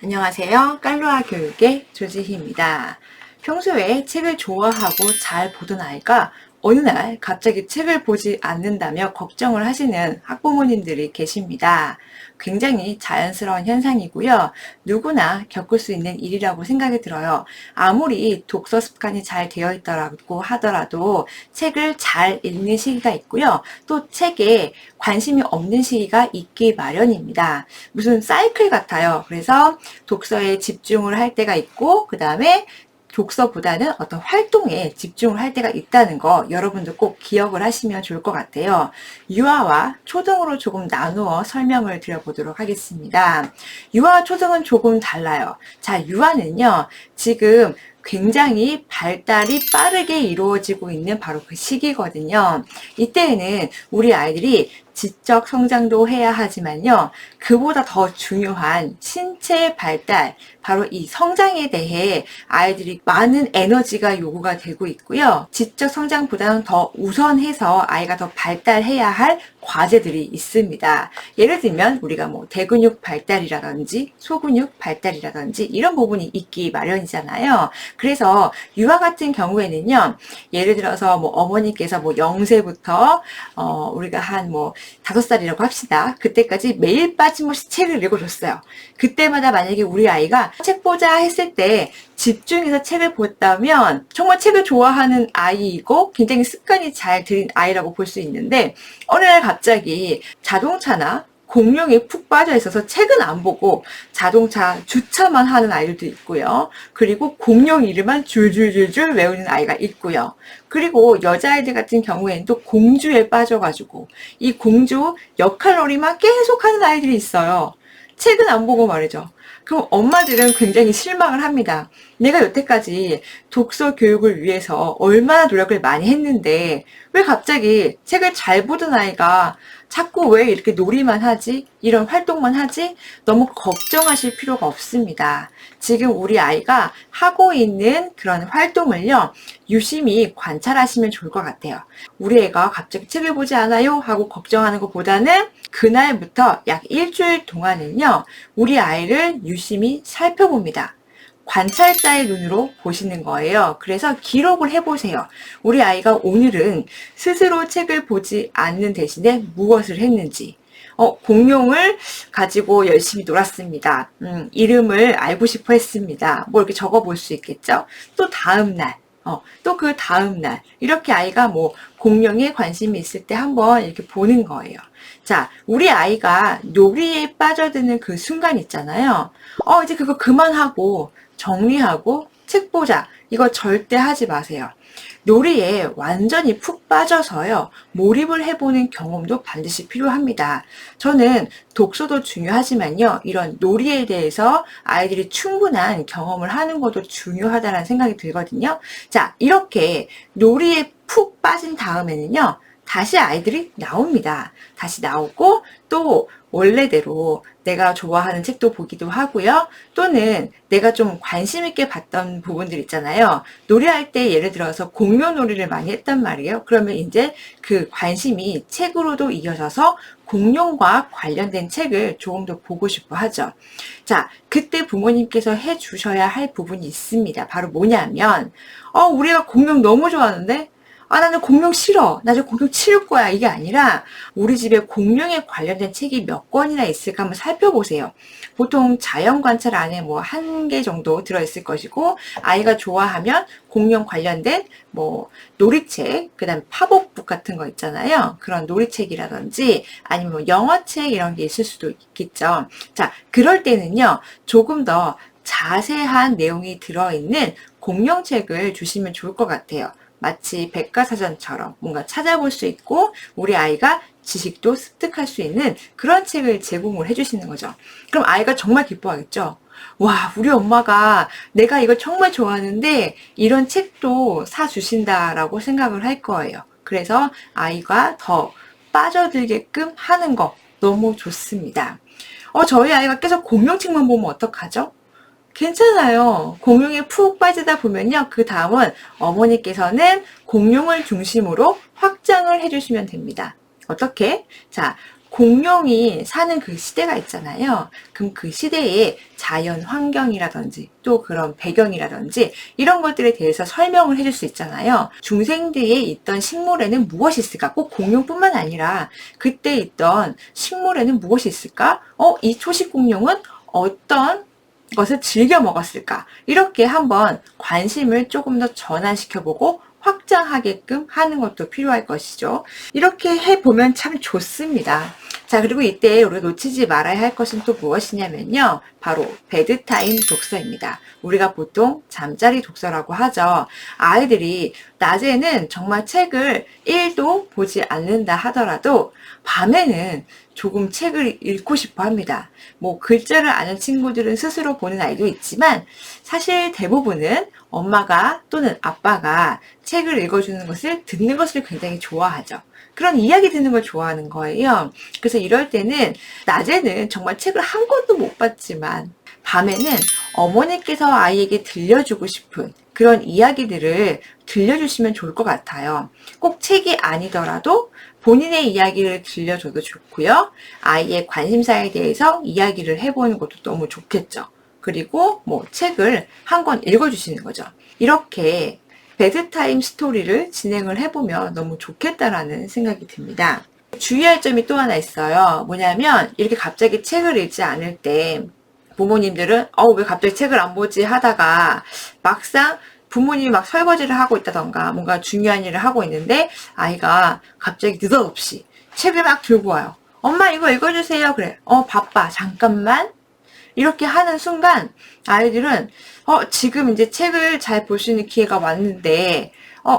안녕하세요. 깔루아 교육의 조지희입니다. 평소에 책을 좋아하고 잘 보던 아이가 어느 날 갑자기 책을 보지 않는다며 걱정을 하시는 학부모님들이 계십니다. 굉장히 자연스러운 현상이고요. 누구나 겪을 수 있는 일이라고 생각이 들어요. 아무리 독서 습관이 잘 되어 있다고 하더라도 책을 잘 읽는 시기가 있고요. 또 책에 관심이 없는 시기가 있기 마련입니다. 무슨 사이클 같아요. 그래서 독서에 집중을 할 때가 있고, 그 다음에 독서보다는 어떤 활동에 집중을 할 때가 있다는 거 여러분도 꼭 기억을 하시면 좋을 것 같아요. 유아와 초등으로 조금 나누어 설명을 드려보도록 하겠습니다. 유아와 초등은 조금 달라요. 자, 유아는요, 지금 굉장히 발달이 빠르게 이루어지고 있는 바로 그 시기거든요. 이때에는 우리 아이들이 지적 성장도 해야 하지만요, 그보다 더 중요한 신체 발달, 바로 이 성장에 대해 아이들이 많은 에너지가 요구가 되고 있고요. 지적 성장보다는 더 우선해서 아이가 더 발달해야 할 과제들이 있습니다. 예를 들면 우리가 뭐 대근육 발달이라든지 소근육 발달이라든지 이런 부분이 있기 마련이잖아요. 그래서 유아 같은 경우에는요, 예를 들어서 뭐 어머니께서 뭐 0세부터 우리가 한 뭐 5살이라고 합시다. 그때까지 매일 빠짐없이 책을 읽어줬어요. 그때마다 만약에 우리 아이가 책 보자 했을 때 집중해서 책을 봤다면 정말 책을 좋아하는 아이이고 굉장히 습관이 잘 들인 아이라고 볼 수 있는데, 어느 날 갑자기 자동차나 공룡에 푹 빠져 있어서 책은 안 보고 자동차 주차만 하는 아이들도 있고요. 그리고 공룡 이름만 줄줄줄줄 외우는 아이가 있고요. 그리고 여자아이들 같은 경우에는 또 공주에 빠져가지고 이 공주 역할놀이만 계속 하는 아이들이 있어요. 책은 안 보고 말이죠. 그럼 엄마들은 굉장히 실망을 합니다. 내가 여태까지 독서 교육을 위해서 얼마나 노력을 많이 했는데 왜 갑자기 책을 잘 보던 아이가 자꾸 왜 이렇게 놀이만 하지? 이런 활동만 하지? 너무 걱정하실 필요가 없습니다. 지금 우리 아이가 하고 있는 그런 활동을요, 유심히 관찰하시면 좋을 것 같아요. 우리 애가 갑자기 책을 보지 않아요? 하고 걱정하는 것보다는 그날부터 약 일주일 동안은요, 우리 아이를 유심히 살펴봅니다. 관찰자의 눈으로 보시는 거예요. 그래서 기록을 해보세요. 우리 아이가 오늘은 스스로 책을 보지 않는 대신에 무엇을 했는지. 공룡을 가지고 열심히 놀았습니다. 이름을 알고 싶어 했습니다. 뭐 이렇게 적어 볼 수 있겠죠? 또 다음날. 또 그 다음날. 이렇게 아이가 뭐 공룡에 관심이 있을 때 한번 이렇게 보는 거예요. 자, 우리 아이가 놀이에 빠져드는 그 순간 있잖아요. 이제 그거 그만하고 정리하고 책 보자. 이거 절대 하지 마세요. 놀이에 완전히 푹 빠져서요, 몰입을 해보는 경험도 반드시 필요합니다. 저는 독서도 중요하지만요, 이런 놀이에 대해서 아이들이 충분한 경험을 하는 것도 중요하다는 생각이 들거든요. 자, 이렇게 놀이에 푹 빠진 다음에는요, 다시 아이들이 나옵니다. 다시 나오고 또 원래대로 내가 좋아하는 책도 보기도 하고요. 또는 내가 좀 관심 있게 봤던 부분들 있잖아요. 놀이할 때 예를 들어서 공룡 놀이를 많이 했단 말이에요. 그러면 이제 그 관심이 책으로도 이어져서 공룡과 관련된 책을 조금 더 보고 싶어 하죠. 자, 그때 부모님께서 해 주셔야 할 부분이 있습니다. 바로 뭐냐면, 우리가 공룡 너무 좋아하는데 나는 공룡 싫어. 나 저 공룡 치울 거야. 이게 아니라 우리 집에 공룡에 관련된 책이 몇 권이나 있을까 한번 살펴보세요. 보통 자연 관찰 안에 뭐 한 개 정도 들어있을 것이고, 아이가 좋아하면 공룡 관련된 뭐 놀이책, 그 다음에 팝업북 같은 거 있잖아요. 그런 놀이책이라든지 아니면 뭐 영어책 이런 게 있을 수도 있겠죠. 자, 그럴 때는요, 조금 더 자세한 내용이 들어있는 공룡책을 주시면 좋을 것 같아요. 마치 백과사전처럼 뭔가 찾아볼 수 있고 우리 아이가 지식도 습득할 수 있는 그런 책을 제공을 해주시는 거죠. 그럼 아이가 정말 기뻐하겠죠. 와, 우리 엄마가 내가 이거 정말 좋아하는데 이런 책도 사주신다라고 생각을 할 거예요. 그래서 아이가 더 빠져들게끔 하는 거 너무 좋습니다. 저희 아이가 계속 공룡책만 보면 어떡하죠? 괜찮아요. 공룡에 푹 빠지다 보면요, 그 다음은 어머니께서는 공룡을 중심으로 확장을 해주시면 됩니다. 어떻게? 자, 공룡이 사는 그 시대가 있잖아요. 그럼 그 시대의 자연 환경이라든지 또 그런 배경이라든지 이런 것들에 대해서 설명을 해줄 수 있잖아요. 중생대에 있던 식물에는 무엇이 있을까? 꼭 공룡뿐만 아니라 그때 있던 식물에는 무엇이 있을까? 이 초식 공룡은 어떤 것을 즐겨 먹었을까? 이렇게 한번 관심을 조금 더 전환시켜보고 확장하게끔 하는 것도 필요할 것이죠. 이렇게 해보면 참 좋습니다. 자, 그리고 이때 우리가 놓치지 말아야 할 것은 또 무엇이냐면요. 바로 베드타임 독서입니다. 우리가 보통 잠자리 독서라고 하죠. 아이들이 낮에는 정말 책을 1도 보지 않는다 하더라도 밤에는 조금 책을 읽고 싶어 합니다. 뭐 글자를 아는 친구들은 스스로 보는 아이도 있지만 사실 대부분은 엄마가 또는 아빠가 책을 읽어주는 것을 듣는 것을 굉장히 좋아하죠. 그런 이야기 듣는 걸 좋아하는 거예요. 그래서 이럴 때는 낮에는 정말 책을 한 권도 못 봤지만 밤에는 어머니께서 아이에게 들려주고 싶은 그런 이야기들을 들려주시면 좋을 것 같아요. 꼭 책이 아니더라도 본인의 이야기를 들려줘도 좋고요. 아이의 관심사에 대해서 이야기를 해보는 것도 너무 좋겠죠. 그리고 뭐 책을 한 권 읽어주시는 거죠. 이렇게 베드타임 스토리를 진행을 해보면 너무 좋겠다라는 생각이 듭니다. 주의할 점이 또 하나 있어요. 뭐냐면 이렇게 갑자기 책을 읽지 않을 때 부모님들은 왜 갑자기 책을 안 보지 하다가 막상 부모님이 막 설거지를 하고 있다던가 뭔가 중요한 일을 하고 있는데 아이가 갑자기 느닷없이 책을 막 들고 와요. 엄마 이거 읽어주세요. 그래. 바빠. 잠깐만. 이렇게 하는 순간 아이들은 지금 이제 책을 잘 볼 수 있는 기회가 왔는데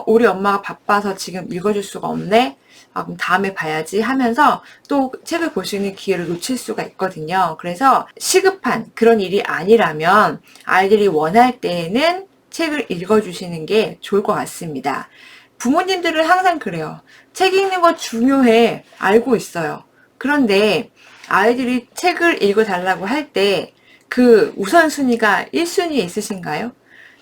우리 엄마가 바빠서 지금 읽어줄 수가 없네. 그럼 다음에 봐야지 하면서 또 책을 볼 수 있는 기회를 놓칠 수가 있거든요. 그래서 시급한 그런 일이 아니라면 아이들이 원할 때에는 책을 읽어주시는 게 좋을 것 같습니다. 부모님들은 항상 그래요. 책 읽는 거 중요해. 알고 있어요. 그런데 아이들이 책을 읽어달라고 할 때 그 우선순위가 1순위에 있으신가요?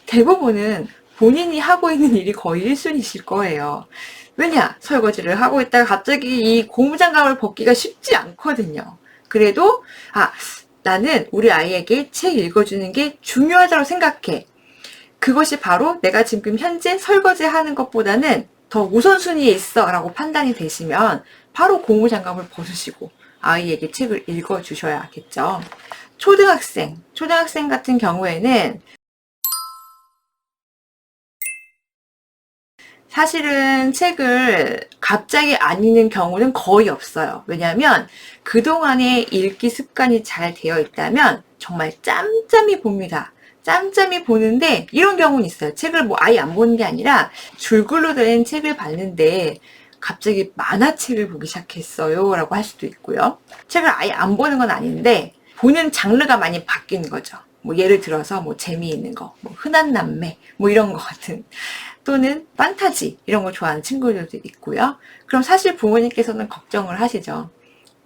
대부분은 본인이 하고 있는 일이 거의 1순위실 거예요. 왜냐? 설거지를 하고 있다가 갑자기 이 고무장갑을 벗기가 쉽지 않거든요. 그래도 나는 우리 아이에게 책 읽어주는 게 중요하다고 생각해. 그것이 바로 내가 지금 현재 설거지하는 것보다는 더 우선순위에 있어 라고 판단이 되시면 바로 고무장갑을 벗으시고 아이에게 책을 읽어주셔야겠죠. 초등학생 같은 경우에는 사실은 책을 갑자기 안 읽는 경우는 거의 없어요. 왜냐하면 그동안에 읽기 습관이 잘 되어 있다면 정말 짬짬이 봅니다. 짬짬이 보는데 이런 경우는 있어요. 책을 뭐 아예 안 보는 게 아니라 줄글로 된 책을 봤는데 갑자기 만화책을 보기 시작했어요 라고 할 수도 있고요. 책을 아예 안 보는 건 아닌데 보는 장르가 많이 바뀌는 거죠. 뭐 예를 들어서 뭐 재미있는 거, 뭐 흔한 남매, 뭐 이런 거 같은 또는 판타지 이런 거 좋아하는 친구들도 있고요. 그럼 사실 부모님께서는 걱정을 하시죠.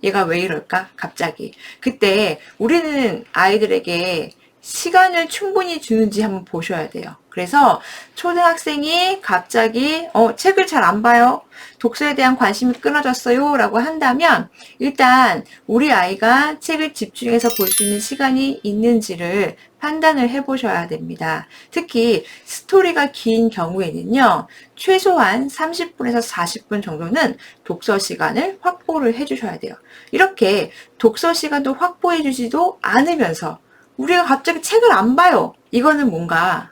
얘가 왜 이럴까? 갑자기. 그때 우리는 아이들에게 시간을 충분히 주는지 한번 보셔야 돼요. 그래서 초등학생이 갑자기 책을 잘 안 봐요. 독서에 대한 관심이 끊어졌어요. 라고 한다면 일단 우리 아이가 책을 집중해서 볼 수 있는 시간이 있는지를 판단을 해보셔야 됩니다. 특히 스토리가 긴 경우에는요. 최소한 30분에서 40분 정도는 독서 시간을 확보를 해주셔야 돼요. 이렇게 독서 시간도 확보해 주지도 않으면서 우리가 갑자기 책을 안 봐요. 이거는 뭔가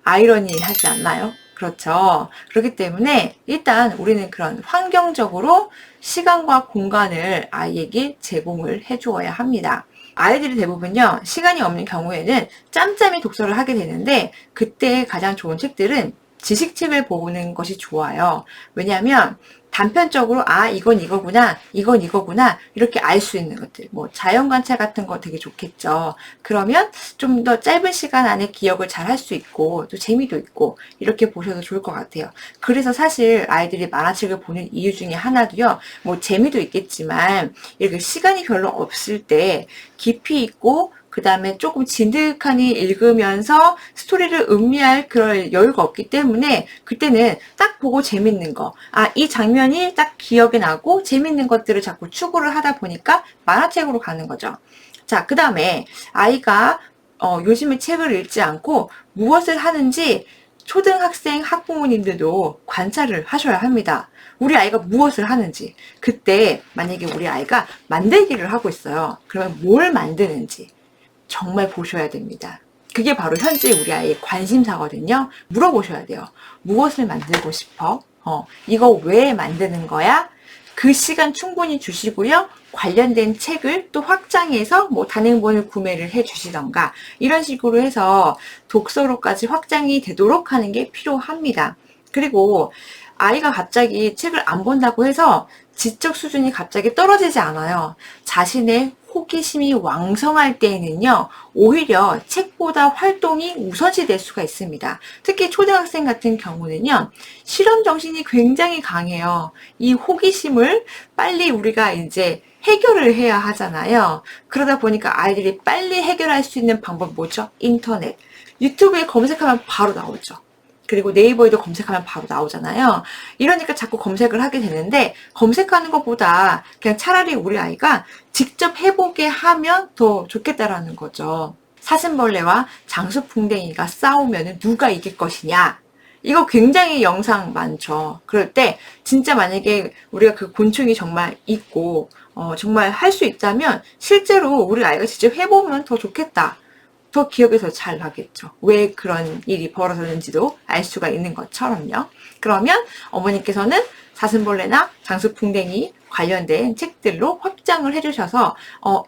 아이러니하지 않나요? 그렇죠. 그렇기 때문에 일단 우리는 그런 환경적으로 시간과 공간을 아이에게 제공을 해주어야 합니다. 아이들이 대부분요, 시간이 없는 경우에는 짬짬이 독서를 하게 되는데 그때 가장 좋은 책들은 지식책을 보는 것이 좋아요. 왜냐하면 단편적으로 이건 이거구나, 이건 이거구나 이렇게 알 수 있는 것들, 뭐 자연관찰 같은 거 되게 좋겠죠. 그러면 좀 더 짧은 시간 안에 기억을 잘 할 수 있고 또 재미도 있고 이렇게 보셔도 좋을 것 같아요. 그래서 사실 아이들이 만화책을 보는 이유 중에 하나도요, 뭐 재미도 있겠지만 이렇게 시간이 별로 없을 때 깊이 있고 그 다음에 조금 진득하니 읽으면서 스토리를 음미할 그럴 여유가 없기 때문에 그때는 딱 보고 재밌는 거, 이 장면이 딱 기억에 나고 재밌는 것들을 자꾸 추구를 하다 보니까 만화책으로 가는 거죠. 자, 그 다음에 아이가 요즘에 책을 읽지 않고 무엇을 하는지 초등학생 학부모님들도 관찰을 하셔야 합니다. 우리 아이가 무엇을 하는지. 그때 만약에 우리 아이가 만들기를 하고 있어요. 그러면 뭘 만드는지 정말 보셔야 됩니다. 그게 바로 현재 우리 아이의 관심사거든요. 물어보셔야 돼요. 무엇을 만들고 싶어? 이거 왜 만드는 거야? 그 시간 충분히 주시고요. 관련된 책을 또 확장해서 뭐 단행본을 구매를 해 주시던가 이런 식으로 해서 독서로까지 확장이 되도록 하는 게 필요합니다. 그리고 아이가 갑자기 책을 안 본다고 해서 지적 수준이 갑자기 떨어지지 않아요. 자신의 호기심이 왕성할 때에는요, 오히려 책보다 활동이 우선시 될 수가 있습니다. 특히 초등학생 같은 경우는요, 실험 정신이 굉장히 강해요. 이 호기심을 빨리 우리가 이제 해결을 해야 하잖아요. 그러다 보니까 아이들이 빨리 해결할 수 있는 방법 뭐죠? 인터넷. 유튜브에 검색하면 바로 나오죠. 그리고 네이버에도 검색하면 바로 나오잖아요. 이러니까 자꾸 검색을 하게 되는데 검색하는 것보다 그냥 차라리 우리 아이가 직접 해보게 하면 더 좋겠다라는 거죠. 사슴벌레와 장수풍뎅이가 싸우면 누가 이길 것이냐? 이거 굉장히 영상 많죠. 그럴 때 진짜 만약에 우리가 그 곤충이 정말 있고 정말 할 수 있다면 실제로 우리 아이가 직접 해보면 더 좋겠다. 더 기억에 더 잘 나겠죠. 왜 그런 일이 벌어졌는지도 알 수가 있는 것처럼요. 그러면 어머니께서는 사슴벌레나 장수풍뎅이 관련된 책들로 확장을 해주셔서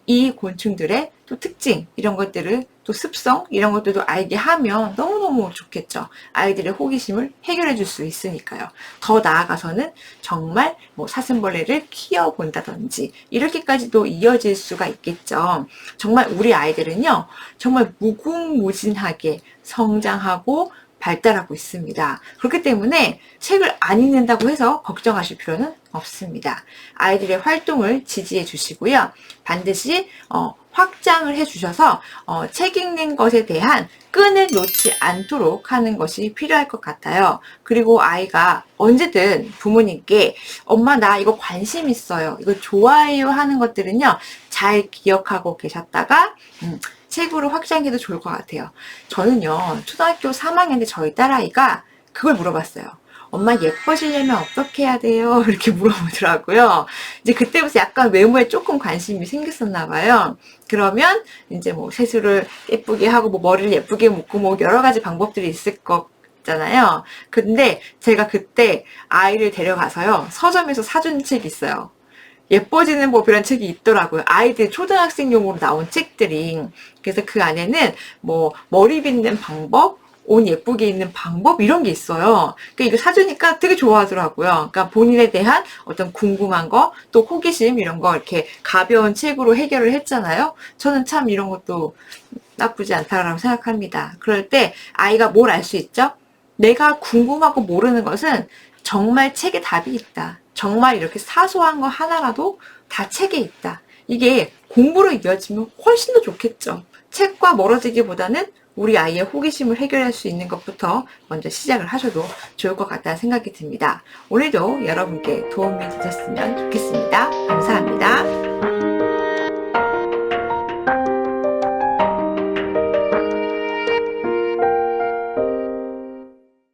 이 곤충들의 또 특징 이런 것들을 또 습성 이런 것들도 알게 하면 너무너무 좋겠죠. 아이들의 호기심을 해결해 줄 수 있으니까요. 더 나아가서는 정말 뭐 사슴벌레를 키워본다든지 이렇게까지도 이어질 수가 있겠죠. 정말 우리 아이들은요. 정말 무궁무진하게 성장하고 발달하고 있습니다. 그렇기 때문에 책을 안 읽는다고 해서 걱정하실 필요는 없습니다. 아이들의 활동을 지지해 주시고요. 반드시 확장을 해 주셔서 책 읽는 것에 대한 끈을 놓지 않도록 하는 것이 필요할 것 같아요. 그리고 아이가 언제든 부모님께 엄마 나 이거 관심 있어요. 이거 좋아해요 하는 것들은요. 잘 기억하고 계셨다가 책으로 확장해도 좋을 것 같아요. 저는요, 초등학교 3학년 때 저희 딸아이가 그걸 물어봤어요. 엄마 예뻐지려면 어떻게 해야 돼요? 이렇게 물어보더라고요. 이제 그때부터 약간 외모에 조금 관심이 생겼었나 봐요. 그러면 이제 뭐 세수를 예쁘게 하고 뭐 머리를 예쁘게 묶고 뭐 여러 가지 방법들이 있을 거잖아요. 근데 제가 그때 아이를 데려가서요, 서점에서 사준 책이 있어요. 예뻐지는 법이라는 책이 있더라고요. 아이들 초등학생용으로 나온 책들이. 그래서 그 안에는 뭐 머리 빗는 방법, 옷 예쁘게 입는 방법 이런 게 있어요. 그러니까 이거 사주니까 되게 좋아하더라고요. 그러니까 본인에 대한 어떤 궁금한 거, 또 호기심 이런 거 이렇게 가벼운 책으로 해결을 했잖아요. 저는 참 이런 것도 나쁘지 않다고 생각합니다. 그럴 때 아이가 뭘 알 수 있죠? 내가 궁금하고 모르는 것은 정말 책에 답이 있다. 정말 이렇게 사소한 거 하나라도 다 책에 있다. 이게 공부로 이어지면 훨씬 더 좋겠죠. 책과 멀어지기보다는 우리 아이의 호기심을 해결할 수 있는 것부터 먼저 시작을 하셔도 좋을 것 같다는 생각이 듭니다. 오늘도 여러분께 도움이 되셨으면 좋겠습니다. 감사합니다.